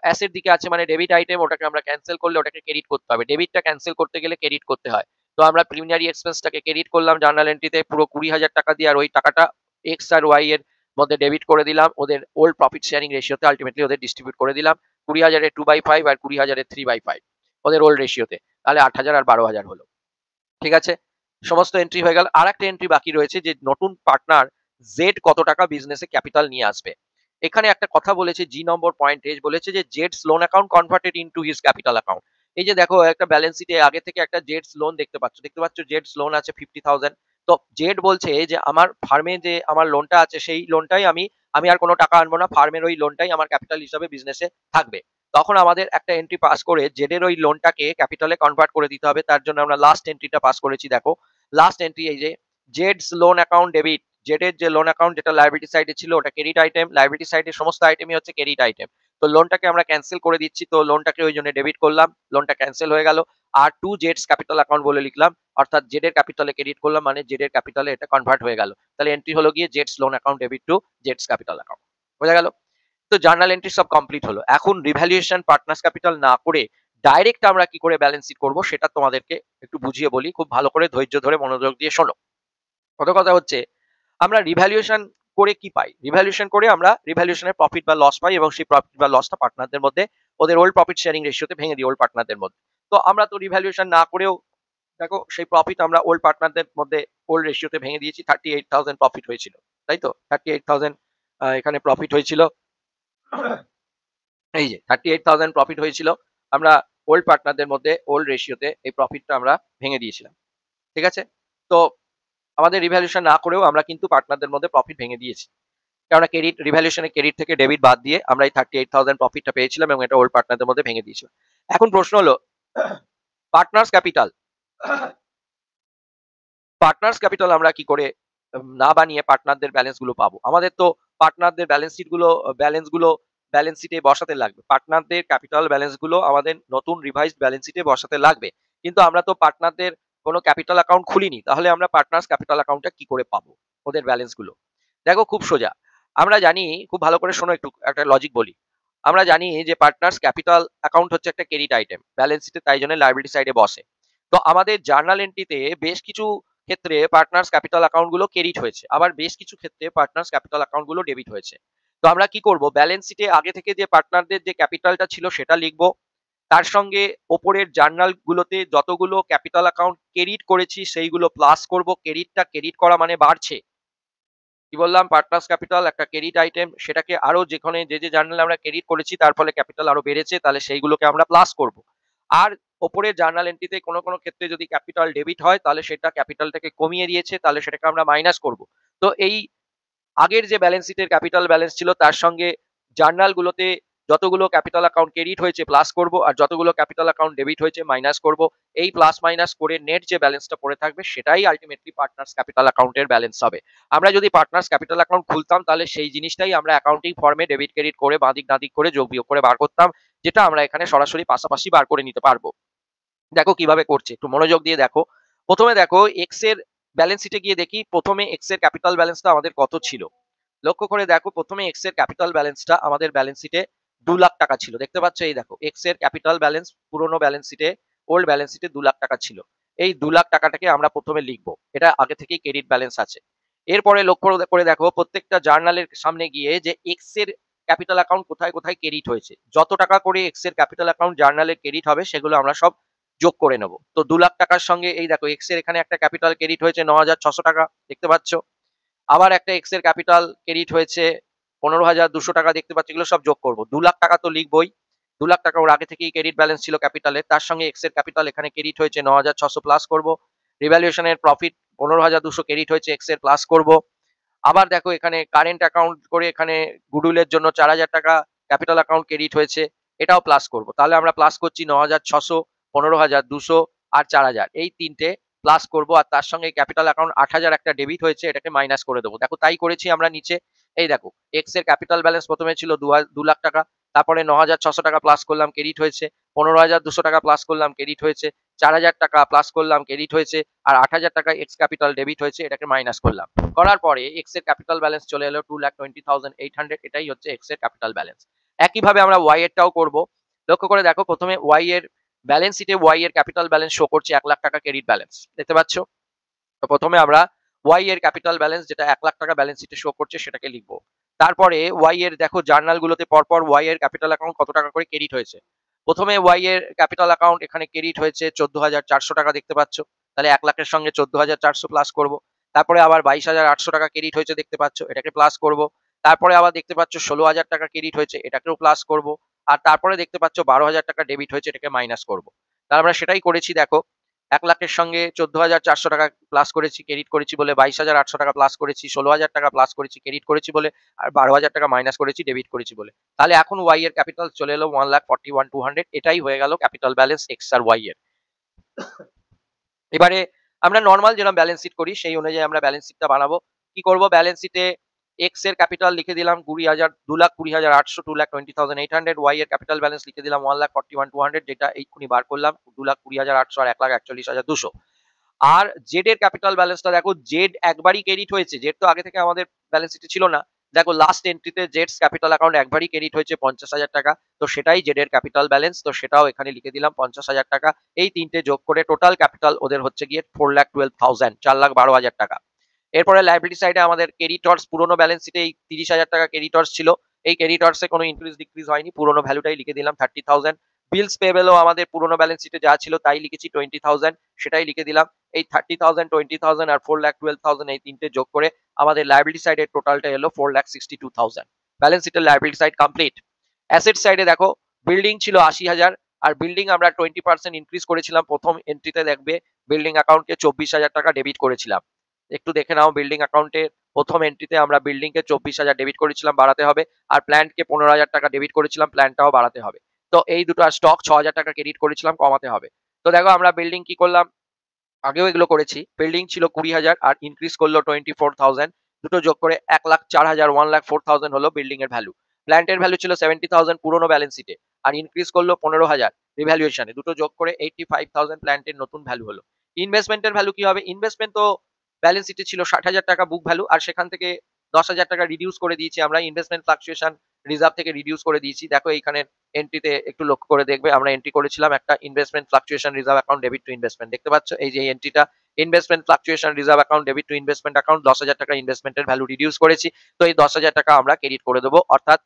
অ্যাসেট দিকে আছে, মানে ডেবিট আইটেম, ওটাকে আমরা ক্যান্সেল করলে ওটাকে ক্রেডিট করতে হবে। ডেবিটটা ক্যান্সেল করতে গেলে ক্রেডিট করতে হয়। তো আমরা প্রিলিমিনারি এক্সপেন্সটাকে ক্রেডিট করলাম জার্নাল এন্ট্রিতে পুরো 20,000 টাকা দিয়ে, আর ওই টাকাটা এক্স আর ওয়াই এর মধ্যে ডেবিট করে দিলাম। ওদের ওল্ড প্রফিট শেয়ারিং রেশিওতে আলটিমেটলি ওদের ডিস্ট্রিবিউট করে দিলাম। 20,000 এর 2/5 আর 20,000 এর 3/5 ওদের ওল্ড রেশিওতে। তাহলে 8,000 আর 12,000 হলো। ঠিক আছে? সমস্ত এন্ট্রি হয়ে গেল। আরেকটা এন্ট্রি বাকি রয়েছে যে নতুন পার্টনার জেড কত টাকা বিজনেসে ক্যাপিটাল নিয়ে আসবে। এখানে একটা কথা বলেছে জি নম্বর পয়েন্টে, বলেছে যে জেডস loan account converted into his capital account. এই যে দেখো একটা ব্যালেন্স শিটে আগে থেকে একটা জেডস লোন দেখতে পাচ্ছ জেডস লোন আছে 50,000। তো জেড বলছে যে আমার ফার্মে যে আমার লোনটা আছে সেই লোনটাই আমি আর কোনো টাকা আনবো না, ফার্মের ওই লোনটাই আমার ক্যাপিটাল হিসাবে বিজনেসে থাকবে। তখন আমাদের একটা এন্ট্রি পাস করে জেডের ওই লোনটাকে ক্যাপিটালে কনভার্ট করে দিতে হবে। তার জন্য আমরা লাস্ট এন্ট্রিটা পাস করেছি। দেখো লাস্ট এন্ট্রি এই যে জেডস লোন অ্যাকাউন্ট ডেবিট। জেডের যে লোন অ্যাকাউন্ট যেটা লায়াবিলিটি সাইডে ছিল ওটা ক্রেডিট আইটেম, লায়াবিলিটি সাইডের সমস্ত আইটেমই হচ্ছে ক্রেডিট আইটেম। তো লোনটাকে আমরা ক্যান্সেল করে দিচ্ছি, তো লোনটাকে ওই জন্য ডেবিট করলাম, লোনটা ক্যান্সেল হয়ে গেল। আর টু জেডস ক্যাপিটাল অ্যাকাউন্ট বলে লিখলাম, অর্থাৎ জেডের ক্যাপিটালে ক্রেডিট করলাম, মানে জেডের ক্যাপিটালে এটা কনভার্ট হয়ে গেল। তাহলে এন্ট্রি হলো গিয়ে জেডস loan account debit two জেডস capital account. বোঝা গেল? তো জার্নাল এন্ট্রি সব কমপ্লিট হলো। এখন রিভ্যালুয়েশন পার্টনার্স ক্যাপিটাল না করে ডাইরেক্ট আমরা কি করে ব্যালেন্স শিট করবো সেটা তোমাদেরকে একটু বুঝিয়ে বলি। খুব ভালো করে ধৈর্য ধরে মনোযোগ দিয়ে শোনো। কত কথা হচ্ছে, আমরা রিভ্যালুয়েশন করে কি পাই? রিভ্যালুয়েশন করে আমরা রিভ্যালুয়েশনের প্রফিট বা লস পাই, এবং সেই প্রফিট বা লসটা পার্টনারদের মধ্যে ওদের ওল্ড প্রফিট শেয়ারিং রেশিওতে ভেঙে দিই ওল্ড পার্টনারদের মধ্যে। তো আমরা তো রিভ্যালুয়েশন না করেও দেখো সেই প্রফিট আমরা ওল্ড পার্টনারদের মধ্যে ওল্ড রেশিওতে ভেঙে দিয়েছি। 38,000 প্রফিট হয়েছিল, তাই তো? 38,000 এখানে প্রফিট হয়েছিল। এই যে 38,000 প্রফিট হয়েছিল, আমরা ওল্ড পার্টনারদের মধ্যে ওল্ড রেশিওতে এই প্রফিটটা আমরা ভেঙে দিয়েছিলাম। ঠিক আছে? তো আমাদের রিভ্যালুয়েশন না করেও আমরা কিন্তু পার্টনারদের মধ্যে প্রফিট ভেঙে দিয়েছি। কেননা ক্রেডিট রিভ্যালুয়েশনে ক্রেডিট থেকে ডেবিট বাদ দিয়ে আমরা এই 38,000 প্রফিটটা পেয়েছিলাম এবং এটা ওল্ড পার্টনারদের মধ্যে ভেঙে দিয়েছিলাম। এখন প্রশ্ন হলো পার্টনার্স ক্যাপিটাল, পার্টনার্স ক্যাপিটাল আমরা কি করে না বানিয়ে পার্টনারদের ব্যালেন্স গুলো পাবো? আমাদের তো পার্টনারদের ব্যালেন্স শিট গুলো ব্যালেন্স শিটে বসাতে লাগবে। পার্টনারদের ক্যাপিটাল ব্যালেন্স গুলো আমাদের নতুন রিভাইজড ব্যালেন্স শিটে বসাতে লাগবে। কিন্তু আমরা তো পার্টনারদের কোনো ক্যাপিটাল অ্যাকাউন্ট খুলিনি, তাহলে আমরা পার্টনার্স ক্যাপিটাল অ্যাকাউন্টটা কি করে পাবো ওদের ব্যালেন্স গুলো? দেখো খুব সোজা। আমরা জানি, খুব ভালো করে শোনো, একটু একটা লজিক বলি। আমরা জানি যে পার্টনার্স ক্যাপিটাল অ্যাকাউন্ট হচ্ছে একটা ক্রেডিট আইটেম ব্যালেন্স শিটে, তাই জন্য লায়াবিলিটি সাইডে বসে। তো আমাদের জার্নাল এন্ট্রিতে বেশ কিছু ক্ষেত্রে পার্টনার্স ক্যাপিটাল অ্যাকাউন্ট গুলো ক্রেডিট হয়েছে, আবার বেশ কিছু ক্ষেত্রে পার্টনার্স ক্যাপিটাল অ্যাকাউন্ট গুলো ডেবিট হয়েছে। তো আমরা কি করব, ব্যালেন্স শিটে আগে থেকে যে পার্টনারদের যে ক্যাপিটালটা ছিল সেটা লিখবো, তার সঙ্গে ওপরের জার্নাল গুলোতে যতগুলো ক্যাপিটাল অ্যাকাউন্ট ক্রেডিট করেছি সেইগুলো প্লাস করব। ক্রেডিটটা ক্রেডিট করা মানে বাড়ছে। কি বললাম, পার্টনার্স ক্যাপিটাল একটা ক্রেডিট আইটেম, সেটাকে আরো যেখানে যে জার্নালে আমরা ক্রেডিট করেছি তার ফলে ক্যাপিটাল আরো বেড়েছে, তাহলে সেইগুলোকে আমরা প্লাস করব। আর ওপরের জার্নাল এন্ট্রিতে কোনো কোনো ক্ষেত্রে যদি ক্যাপিটাল ডেবিট হয় তাহলে সেটা ক্যাপিটালটাকে কমিয়ে দিয়েছে, তাহলে সেটাকে আমরা মাইনাস করব। তো এই আগের যে ব্যালেন্স শিটের ক্যাপিটাল ব্যালেন্স ছিল তার সঙ্গে জার্নাল গুলোতে যতগুলো ক্যাপিটাল অ্যাকাউন্ট ক্রেডিট হয়েছে প্লাস করব, আর যতগুলো ক্যাপিটাল অ্যাকাউন্ট ডেবিট হয়েছে মাইনাস করব। এই প্লাস মাইনাস করে নেট যে ব্যালেন্সটা পড়ে থাকবে সেটাই আলটিমেটলি পার্টনার্স ক্যাপিটাল অ্যাকাউন্টের ব্যালেন্স হবে। আমরা যদি পার্টনার্স ক্যাপিটাল অ্যাকাউন্ট খুলতাম তাহলে সেই জিনিসটাই আমরা অ্যাকাউন্টিং ফর্মে ডেবিট ক্রেডিট করে বাঁদিক ডাদিক করে যোগ বিয়োগ করে বার করতাম, যেটা আমরা এখানে সরাসরি পাশাপাশি বার করে নিতে পারবো। দেখো কিভাবে করছে, একটু মনোযোগ দিয়ে দেখো। প্রথমে দেখো এক্স এর ব্যালেন্স শিটে গিয়ে দেখি প্রথমে এক্স এর ক্যাপিটাল ব্যালেন্সটা আমাদের কত ছিল। লক্ষ্য করে দেখো প্রথমে এক্স এর ক্যাপিটাল ব্যালেন্সটা আমাদের ব্যালেন্স শিটে 2 লাখ টাকা ছিল। দেখতে পাচ্ছ, এই দেখো এক্স এর ক্যাপিটাল ব্যালেন্স পুরোনো ব্যালেন্স শিটে, ওল্ড ব্যালেন্স শিটে 2 লাখ টাকা ছিল। এই 2 লাখ টাকাটাকে আমরা প্রথমে লিখবো, এটা আগে থেকেই ক্রেডিট ব্যালেন্স আছে। এরপরে লক্ষ্য করে দেখো প্রত্যেকটা জার্নালের সামনে গিয়ে যে এক্স এর ক্যাপিটাল অ্যাকাউন্ট কোথায় কোথায় ক্রেডিট হয়েছে, যত টাকা করে এক্স এর ক্যাপিটাল অ্যাকাউন্ট জার্নালে ক্রেডিট হবে সেগুলো আমরা সব যোগ করে নেব। তো 2 লাখ টাকার সঙ্গে এই দেখো এক্স এর এখানে একটা ক্যাপিটাল ক্রেডিট হয়েছে 9,600 টাকা, দেখতে পাচ্ছ। আবার একটা এক্স এর ক্যাপিটাল ক্রেডিট হয়েছে 15,200 টাকা, দেখতে পাচ্ছি। এগুলো সব যোগ করবো। 2 লাখ টাকা তো লিখবই, 2 লাখ টাকা ওর আগে থেকেই ক্রেডিট ব্যালেন্স ছিল ক্যাপিটালে, তার সঙ্গে এক্স এর ক্যাপিটাল এখানে ক্রেডিট হয়েছে 9,600 প্লাস করবো। রিভ্যালুয়েশনের প্রফিট 15,200 ক্রেডিট হয়েছে এক্স এর, প্লাস করবো। আবার দেখো এখানে কারেন্ট অ্যাকাউন্ট করে এখানে গুডউইলের জন্য 4,000 টাকা ক্যাপিটাল অ্যাকাউন্ট ক্রেডিট হয়েছে, এটাও প্লাস করব। তাহলে আমরা প্লাস করছি 9,600, 15,200 আর 4,000, এই তিনটে প্লাস করব। আর তার সঙ্গে ক্যাপিটাল অ্যাকাউন্ট 8,000 একটা ডেবিট হয়েছে, এটাকে মাইনাস করে দেবো। দেখো তাই করেছি আমরা নিচে। এই দেখো, এক্স এর ক্যাপিটাল ব্যালেন্স প্রথমে ছিল 2 লাখ টাকা, তারপরে 9,600 টাকা প্লাস করলাম, ক্রেডিট হয়েছে। 15,200 টাকা প্লাস করলাম, ক্রেডিট হয়েছে। 4,000 টাকা প্লাস করলাম, ক্রেডিট হয়েছে। আর 8,000 টাকা এক্স ক্যাপিটাল ডেবিট হয়েছে, এটাকে মাইনাস করলাম। করার পরে এক্স এর ক্যাপিটাল ব্যালেন্স চলে এলো 2,20,800, এটাই হচ্ছে এক্স এর ক্যাপিটাল ব্যালেন্স। একইভাবে আমরা ওয়াই এরটাও করব। লক্ষ্য করে দেখো, প্রথমে ওয়াই এর ব্যালেন্স শিটে ওয়াই এর ক্যাপিটাল ব্যালেন্স শো করছে 1,00,000 টাকা ক্রেডিট ব্যালেন্স, দেখতে পাচ্ছ? তো প্রথমে আমরা ওয়াই এর ক্যাপিটাল ব্যালেন্স যেটা 1,00,000 টাকা ব্যালেন্স শিটে শো করছে সেটাকে লিখবো। তারপরে ওয়াই এর দেখো জার্নাল গুলোতে পরপর ওয়াই এর ক্যাপিটাল অ্যাকাউন্ট কত টাকা করে ক্রেডিট হয়েছে। প্রথমে ওয়াই এর ক্যাপিটাল অ্যাকাউন্ট এখানে ক্রেডিট হয়েছে 14,400 টাকা, দেখতে পাচ্ছ? তাহলে 1,00,000 এর সঙ্গে 14,400 প্লাস করব। তারপরে আবার 22,800 টাকা ক্রেডিট হয়েছে, দেখতে পাচ্ছ? এটাকে প্লাস করব। তারপরে আবার দেখতে পাচ্ছ 16,000 টাকা ক্রেডিট হয়েছে, এটাকেও প্লাস করব। আর তারপরে দেখতে পাচ্ছ 12,000 টাকা ডেবিট হয়েছে, এটাকে মাইনাস করব। তাহলে আমরা সেটাই করেছি। দেখো, 1,00,000 এর সঙ্গে 14,400 টাকা প্লাস করেছি, ক্রেডিট করেছি বলে 22,800 টাকা প্লাস করেছি, 16,000 টাকা প্লাস করেছি, ক্রেডিট করেছি বলে, আর 12,000 টাকা মাইনাস করেছি, ডেবিট করেছি বলে। তাহলে এখন ওয়াই এর ক্যাপিটাল চলে এলো 1,41,200, এটাই হয়ে গেল ক্যাপিটাল ব্যালেন্স এক্স আর ওয়াই এর। এবারে আমরা নর্মাল যেরকম ব্যালেন্স শিট করি সেই অনুযায়ী আমরা ব্যালেন্স শিটটা বানাবো। কি করব, ব্যালেন্স শিটে এক্স এর ক্যাপিটাল লিখে দিলাম 2,20,800, 2,20,800। ওয়াই এর ক্যাপিটাল ব্যালেন্স লিখে দিলাম 1,41,200, যেটা এইক্ষুনি বার করলাম, 2,20,800 আর 1,41,200। আর জেড এর ক্যাপিটাল ব্যালেন্সটা দেখো, জেড একবারই ক্রেডিট হয়েছে, জেড তো আগে থেকে আমাদের ব্যালেন্স শিটে ছিল না। দেখো লাস্ট এন্ট্রিতে জেডস ক্যাপিটাল অ্যাকাউন্ট একবারই ক্রেডিট হয়েছে 50,000 টাকা, তো সেটাই জেড এর ক্যাপিটাল ব্যালেন্স, তো সেটাও এখানে লিখে দিলাম 50,000 টাকা। এই তিনটে যোগ করে টোটাল ক্যাপিটাল ওদের হচ্ছে গিয়ে 4,12,000, 4,12,000 টাকা। এরপরে লাইবিলিটি সাইডে আমাদের ক্রেডিটর্স, পুরোনো ব্যালেন্স শিটে এই 30,000 টাকা ক্রেডিটর্স ছিল, এই ক্রেডিটর্সে কোনো ইনক্রিজ ডিক্রিজ হয়নি, পুরোনো ভ্যালুটাই লিখে দিলাম 30,000। বিলস পেবেলও আমাদের পুরোনো ব্যালেন্স শিটে যা ছিল তাই লিখেছি 20,000, সেটাই লিখে দিলাম। এই 30,000, 20,000 আর 4,12,000 এই তিনটে যোগ করে আমাদের লাইবিলিটি সাইডের টোটালটা এলো 4,62,000। ব্যালেন্স শিটের লাইবিলিটি সাইড কমপ্লিট। অ্যাসেট সাইডে দেখো, বিল্ডিং ছিল 80,000, আর বিল্ডিং আমরা 20% ইনক্রিজ করেছিলাম। প্রথম এন্ট্রিতে দেখবে বিল্ডিং অ্যাকাউন্টকে 24,000 টাকা ডেবিট করেছিলাম। একটু দেখে নাও, বিল্ডিং অ্যাকাউন্টে প্রথম এন্ট্রিতে আমরা বিল্ডিংকে 24,000 ডেবিট করেছিলাম, বাড়াতে হবে। আর প্ল্যান্টকে 15,000 টাকা ডেবিট করেছিলাম, প্ল্যানটাও বাড়াতে হবে। তো এই দুটো, আর স্টক 6,000 টাকা ক্রেডিট করেছিলাম, কমাতে হবে। তো দেখো আমরা বিল্ডিং কি করলাম, আগেও এগুলো করেছি। বিল্ডিং ছিল 20,000 আর ইনক্রিজ করলো 24,000, দুটো যোগ করে 1,04,000, 1,04,000 হলো বিল্ডিং এর ভ্যালু। প্ল্যান্টের ভ্যালু ছিল 70,000 পুরোনো ব্যালেন্স শিটে, আর ইনক্রিজ করলো 15,000 রিভ্যালুয়েশনে, দুটো যোগ করে 85,000 প্ল্যান্টের নতুন ভ্যালু হলো। ইনভেস্টমেন্টের ভ্যালু কি হবে, ইনভেস্টমেন্ট তো ব্যালেন্স শিটে ছিল 60,000 টাকা বুক ভ্যালু, আর সেখান থেকে 10,000 টাকা রিডিউস করে দিয়েছি আমরা, ইনভেস্টমেন্ট ফ্লাকচুয়েশন রিজার্ভ থেকে রিডিউস করে দিয়েছি। দেখো এইখানে এন্ট্রিতে একটু লক্ষ্য করে দেখবে, আমরা এন্ট্রি করেছিলাম একটা investment fluctuation reserve account debit to investment, দেখতে পাচ্ছ? এই যে এন্ট্রিটা, investment fluctuation reserve account debit to investment account, 10,000 টাকা ইনভেস্টমেন্টের ভ্যালু রিডিউস করেছি। তো এই 10,000 টাকা আমরা ক্রেডিট করে দেবো, অর্থাৎ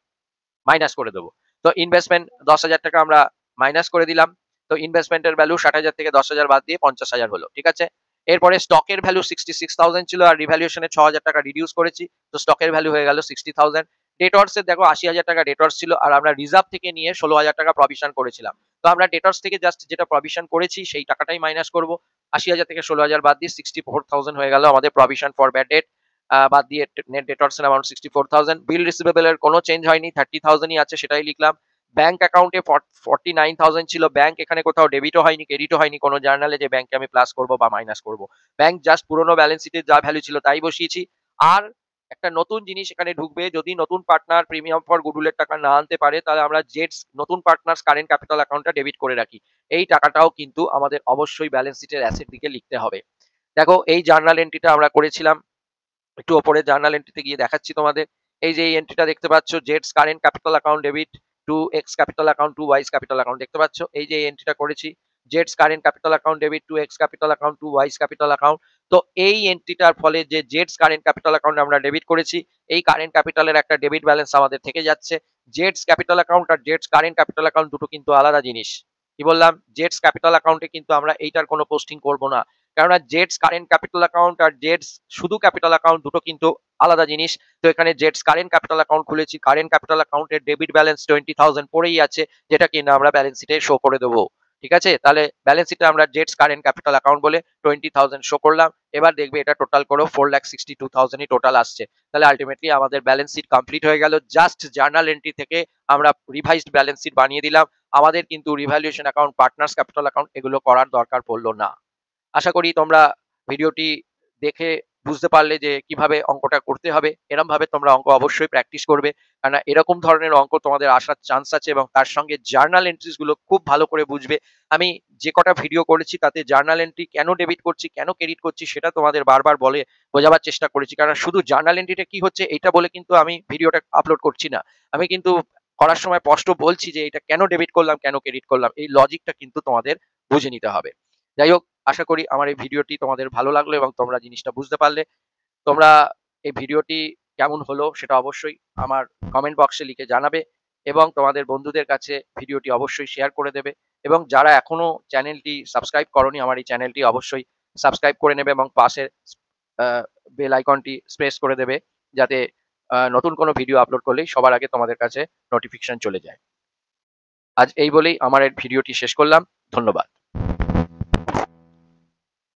মাইনাস করে দেবো। তো ইনভেস্টমেন্ট 10,000 টাকা আমরা মাইনাস করে দিলাম। তো ইনভেস্টমেন্টের ভ্যালু 60,000 থেকে 10,000 বাদ দিয়ে 50,000 হলো, ঠিক আছে? এরপরে স্টকের ভ্যালু 66,000 ছিল, আর রিভ্যালুয়েশনে 6,000 টাকা রিডিউস করেছি, তো স্টকের ভ্যালু হয়ে গেল 60,000। ডেটর্স এর দেখো 80,000 টাকা ডেটর্স ছিল, আর আমরা রিজার্ভ থেকে নিয়ে 16,000 টাকা প্রভিশন করেছিলাম। তো আমরা ডেটর্স থেকে জাস্ট যেটা প্রভিশন করেছি সেই টাকাটাই মাইনাস করব। 80,000 থেকে 16,000 বাদ দিয়ে 64,000 হয়ে গেল আমাদের প্রভিশন ফর ব্যাড ডেট। বাদ দিয়ে নেট ডেটর্স এর অ্যামাউন্ট 64,000। বিল রিসিভেবল এর কোনো চেঞ্জ হয়নি, 30,000ই আছে, সেটাই লিখলাম। ব্যাংক অ্যাকাউন্টে 49,000 ছিল, ব্যাংক এখানে কোথাও ডেবিটও হয়নি, ক্রেডিটও হয়নি কোনো জার্নালে যে ব্যাংকে আমি প্লাস করব বা মাইনাস করব। ব্যাংক জাস্ট পুরোনো ব্যালেন্স শিটে যা ভ্যালু ছিল তাই বসিয়েছি। আর একটা নতুন জিনিস এখানে ঢুকবে, যদি নতুন পার্টনার প্রিমিয়াম ফর গুডউইলের টাকা না আনতে পারে, তাহলে আমরা জেডস নতুন পার্টনার্স কারেন্ট ক্যাপিটাল অ্যাকাউন্টটা ডেবিট করে রাখি। এই টাকাটাও কিন্তু আমাদের অবশ্যই ব্যালেন্স শিটের অ্যাসেট দিকে লিখতে হবে। দেখো এই জার্নাল এন্ট্রিটা আমরা করেছিলাম, একটু ওপরে জার্নাল এন্ট্রিতে গিয়ে দেখাচ্ছি তোমাদের। এই যে এই এন্ট্রিটা দেখতে পাচ্ছ, জেডস current capital account debit to X capital account to Y's capital account, দেখতে পাচ্ছ? এই যে এই এন্ট্রিটা করেছি, জেডস current capital account debit to X capital account to Y's capital account. তো এই এন্ট্রিটার ফলে যে জেডস কারেন্ট ক্যাপিটাল অ্যাকাউন্ট আমরা ডেবিট করেছি, এই কারেন্ট ক্যাপিটালের একটা ডেবিট ব্যালেন্স আমাদের থেকে যাচ্ছে। জেডস ক্যাপিটাল অ্যাকাউন্ট আর জেডস কারেন্ট ক্যাপিটাল অ্যাকাউন্ট দুটো কিন্তু আলাদা জিনিস। কি বললাম, জেডস ক্যাপিটাল অ্যাকাউন্টে কিন্তু আমরা এইটার কোনো পোস্টিং করব না, কেননা জেডস কারেন্ট ক্যাপিটাল অ্যাকাউন্ট আর জেডস শুধু ক্যাপিটাল অ্যাকাউন্ট দুটো কিন্তু আলাদা জিনিস। তো এখানে জেডস কারেন্ট ক্যাপিটাল অ্যাকাউন্ট খুলেছি, কারেন্ট ক্যাপিটাল অ্যাকাউন্টের ডেবিট ব্যালেন্স 20,000 পড়েই আছে, যেটা কিনা আমরা ব্যালেন্স শিটে শো করে দেবো। ঠিক আছে? তাহলে ব্যালেন্স শিটে আমরা জেটস কারেন্ট ক্যাপিটাল অ্যাকাউন্ট বলে 20,000 শো করলাম। এবার দেখবে এটা টোটাল করেও 4,62,000 ই টোটাল আসছে। তাহলে আল্টিমেটলি আমাদের ব্যালেন্স শিট কমপ্লিট হয়ে গেল। জাস্ট জার্নাল এন্ট্রি থেকে আমরা রিভাইজড ব্যালেন্স শিট বানিয়ে দিলাম। আমাদের কিন্তু revaluation account, partners capital account এগুলো করার দরকার পড়ল না। আশা করি তোমরা ভিডিওটি দেখে বুঝতে পারলে যে কিভাবে অঙ্কটা করতে হবে। এরমভাবে তোমরা অঙ্ক অবশ্যই প্র্যাকটিস করবে। কেননা এরকম ধরনের অঙ্ক তোমাদের আসার চান্স আছে এবং তার সঙ্গে জার্নাল এন্ট্রিস গুলো খুব ভালো করে বুঝবে। আমি যে কটা ভিডিও করেছি তাতে জার্নাল এন্ট্রি কেন ডেবিট করছি, কেন ক্রেডিট করছি সেটা তোমাদের বারবার বলে বোঝাবার চেষ্টা করেছি। কারণ শুধু জার্নাল এন্ট্রিটা কি হচ্ছে এটা বলে কিন্তু আমি ভিডিওটা আপলোড করছি না। আমি কিন্তু করার সময় স্পষ্ট বলছি যে এটা কেন ডেবিট করলাম, কেন ক্রেডিট করলাম। এই লজিকটা কিন্তু তোমাদের বুঝে নিতে হবে। যাই হোক, আশা করি আমার এই ভিডিওটি তোমাদের ভালো লাগলো এবং তোমরা জিনিসটা বুঝতে পারলে। তোমরা এই ভিডিওটি কেমন হলো সেটা অবশ্যই আমার কমেন্ট বক্সে লিখে জানাবে এবং তোমাদের বন্ধুদের কাছে ভিডিওটি অবশ্যই শেয়ার করে দেবে এবং যারা এখনো চ্যানেলটি সাবস্ক্রাইব করোনি আমার এই চ্যানেলটি অবশ্যই সাবস্ক্রাইব করে নেবে এবং পাশের বেল আইকনটি প্রেস করে দেবে যাতে নতুন কোনো ভিডিও আপলোড করলেই সবার আগে তোমাদের কাছে নোটিফিকেশন চলে যায়। আজ এই বলেই আমার এই ভিডিওটি শেষ করলাম। ধন্যবাদ।